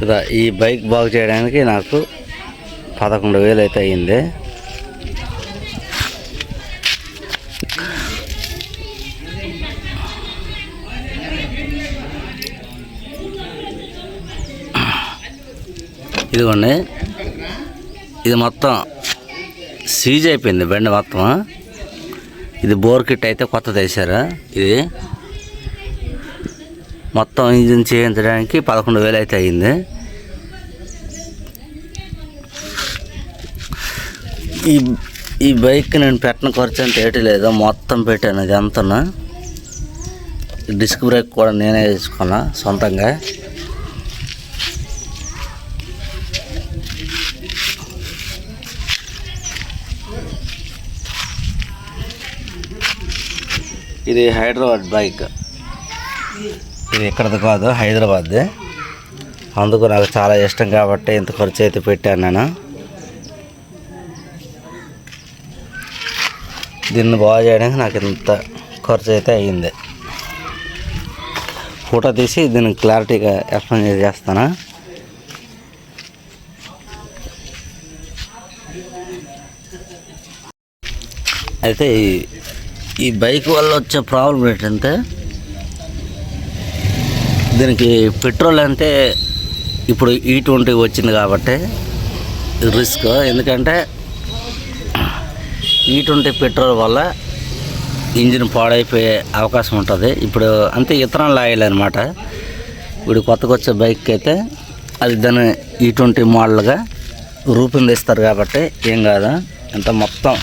ఇలా ఈ బైక్ బాగు చేయడానికి నాకు 11,000 అయితే అయ్యింది. ఇదిగోండి, ఇది మొత్తం సీజ్ అయిపోయింది బండి మొత్తం. ఇది బోర్ కిట్ అయితే కొత్తది వేసారు. ఇది మొత్తం ఇంజిన్ చేయించడానికి 11,000 అయితే అయ్యింది. ఈ బైక్ నేను పెట్టిన ఖర్చు అంటే ఏటి లేదు, మొత్తం పెట్టాను. అది అంతనా డిస్క్ బ్రేక్ కూడా నేనే వేసుకున్నా సొంతంగా. ఇది హైదరాబాద్ బైక్, ఇది ఇక్కడది కాదు, హైదరాబాద్ది. అందుకు నాకు చాలా ఇష్టం కాబట్టి ఇంత ఖర్చు అయితే పెట్టాను నేను. దీన్ని బాగు చేయడానికి నాకు ఇంత ఖర్చు అయితే అయ్యింది. ఫోటో తీసి దీన్ని క్లారిటీగా ఎక్స్ప్లెయిన్ చేస్తాను. అయితే ఈ బైక్ వల్ల వచ్చే ప్రాబ్లం ఏంటంటే, దీనికి పెట్రోల్ అంటే ఇప్పుడు E20 వచ్చింది కాబట్టి రిస్క్. ఎందుకంటే E20 పెట్రోల్ వల్ల ఇంజిన్ పాడైపోయే అవకాశం ఉంటుంది. ఇప్పుడు అంతే ఇథనాల్ ఆయిల్ అనమాట. ఇప్పుడు కొత్తగా వచ్చే బైక్ అయితే అది దాన్ని E20 మోడల్గా రూపొందిస్తారు కాబట్టి ఏం కాదు. ఇంత మొత్తం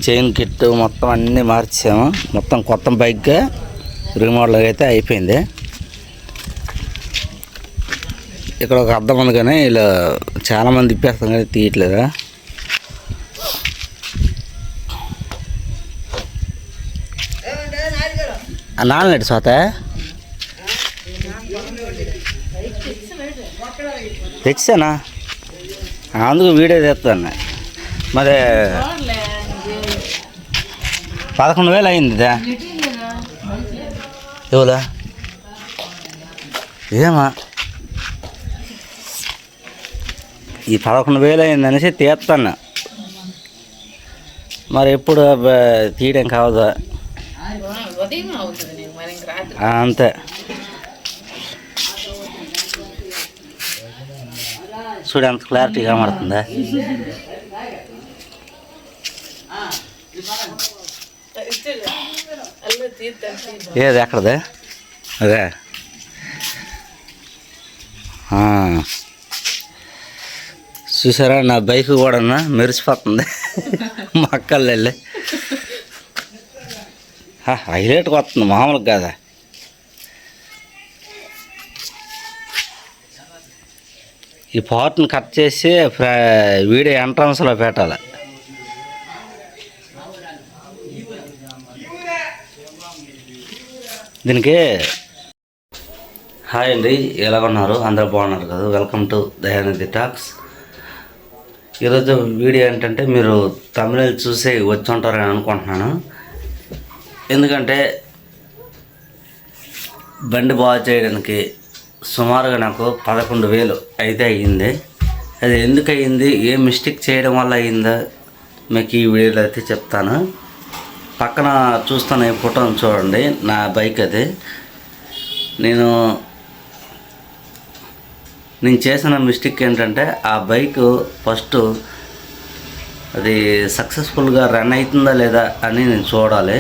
చైన్ కిట్ మొత్తం అన్నీ మార్చాము. మొత్తం కొత్త బైక్గా రీమోడల్ అయితే అయిపోయింది. ఇక్కడ ఒక అర్థం ఉంది కానీ ఇలా చాలామంది ఇప్పేస్తాం కానీ తీయట్లేదా. నాన్నలేడు సోత తెచ్చానా, అందుకు వీడియో తెస్తాను. మరి 11,000 అయింది. ఎవలా ఏమా ఈ 11,000 అయింది అనేసి తీస్తాను. మరి ఎప్పుడు తీయడం కావదా, అంతే. చూడు అంత క్లారిటీగా కనబడుతుందా. ఏది ఎక్కడదే అదే చూసారా, నా బైక్ కూడా మెరిసిపోతుంది మక్కలు వెళ్ళి. హైలైట్గా వస్తుంది, మామూలుగా కాదా. ఈ పార్ట్ని కట్ చేసి వీడియో ఎంట్రన్స్లో పెట్టాలి. దీనికి హాయ్ అండి, ఎలా ఉన్నారు? అందరూ బాగున్నారు కదా. Welcome to Dayanidhi talks. ఈరోజు వీడియో ఏంటంటే, మీరు తమిళ చూసే వచ్చి ఉంటారని అనుకుంటున్నాను. ఎందుకంటే బండి బాగు చేయడానికి సుమారుగా నాకు 11,000 అయితే అయ్యింది. అది ఎందుకు అయ్యింది, ఏ మిస్టేక్ చేయడం వల్ల అయ్యిందో మీకు ఈ వీడియోలో అయితే చెప్తాను. పక్కన చూస్తున్న ఈ ఫోటోని చూడండి, నా బైక్ అది. నేను చేసిన మిస్టేక్ ఏంటంటే, ఆ బైక్ ఫస్ట్ అది సక్సెస్ఫుల్గా రన్ అవుతుందా లేదా అని నేను చూడాలి.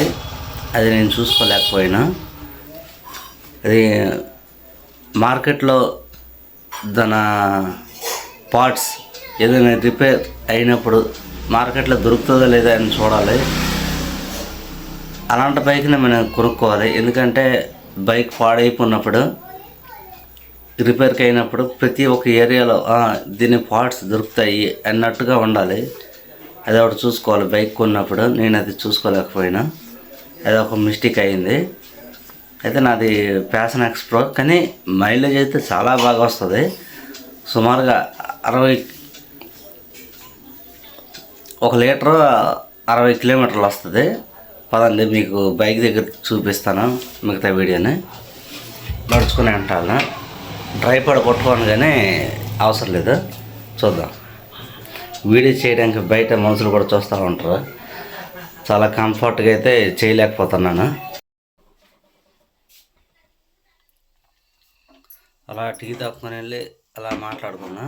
అది నేను చూసుకోలేకపోయినా. అది మార్కెట్లో దాని పార్ట్స్ ఏదైనా రిపేర్ అయినప్పుడు మార్కెట్లో దొరుకుతుందా లేదా అని చూడాలి. అలాంటి బైక్ని మనం కొనుక్కోవాలి. ఎందుకంటే బైక్ పాడైపోయినప్పుడు, రిపేర్కి అయినప్పుడు ప్రతి ఒక్క ఏరియాలో దీని పార్ట్స్ దొరుకుతాయి అన్నట్టుగా ఉండాలి. అది ఒకటి చూసుకోవాలి బైక్ కొన్నప్పుడు. నేను అది చూసుకోలేకపోయినా, అది ఒక మిస్టేక్ అయింది. అయితే నాది ప్యాషన్ ఎక్స్ ప్రో, కానీ మైలేజ్ అయితే చాలా బాగా వస్తుంది. సుమారుగా 1 లీటరు 60 కిలోమీటర్లు వస్తుంది. పదండి మీకు బైక్ దగ్గర చూపిస్తాను మిగతా వీడియోని. నడుచుకుని అంటాను. ట్రైపాడ్ పట్టుకోను కానీ అవసరం లేదు. చూద్దాం. వీడియో చేయడానికి బయట మనుషులు కూడా చూస్తూ ఉంటారు. చాలా కంఫర్ట్గా అయితే చేయలేకపోతున్నాను. అలా టీ తాక్కుని వెళ్ళి అలా మాట్లాడుకున్నా.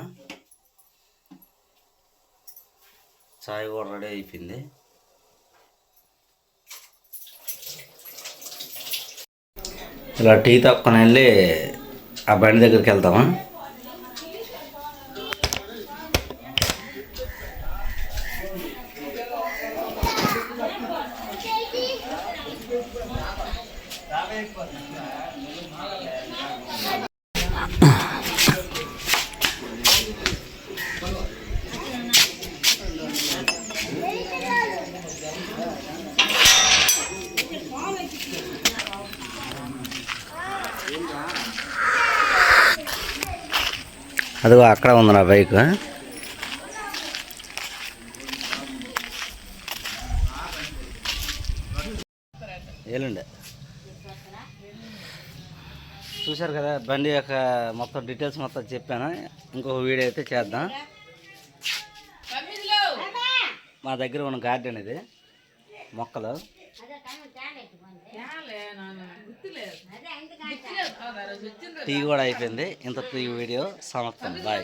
చాయ్ కూడా రెడీ అయిపోయింది. ఇలా టీ తాక్కుని వెళ్ళి ఆ బండి దగ్గరికి వెళ్తామా. అదిగో అక్కడ ఉంది నా బైక్. ఏలండి, చూశారు కదా బండి యొక్క మొత్తం డీటెయిల్స్ మొత్తం చెప్పాను. ఇంకొక వీడియో అయితే చేద్దాం. మా దగ్గర ఉన్న గార్డెన్ ఇది, మొక్కలు. టీ కూడా అయిపోయింది. ఇంత వీడియో సమాప్తం. బాయ్.